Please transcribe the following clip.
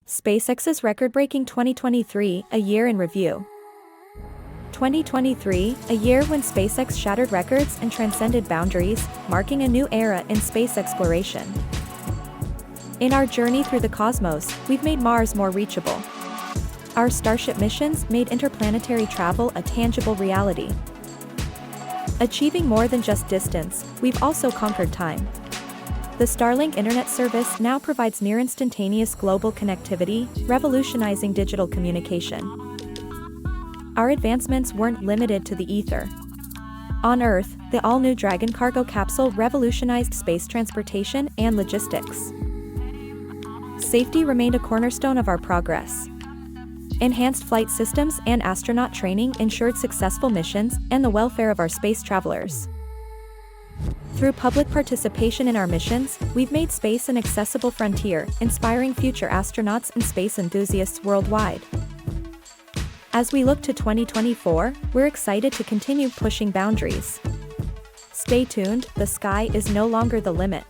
SpaceX's record-breaking 2023, a year in review. 2023, a year when SpaceX shattered records and transcended boundaries, marking a new era in space exploration. In our journey through the cosmos, we've made Mars more reachable. Our Starship missions made interplanetary travel a tangible reality. Achieving more than just distance, we've also conquered time. The Starlink internet service now provides near-instantaneous global connectivity, revolutionizing digital communication. Our advancements weren't limited to the ether. On Earth, the all-new Dragon cargo capsule revolutionized space transportation and logistics. Safety remained a cornerstone of our progress. Enhanced flight systems and astronaut training ensured successful missions and the welfare of our space travelers. Through public participation in our missions, we've made space an accessible frontier, inspiring future astronauts and space enthusiasts worldwide. As we look to 2024, we're excited to continue pushing boundaries. Stay tuned, the sky is no longer the limit.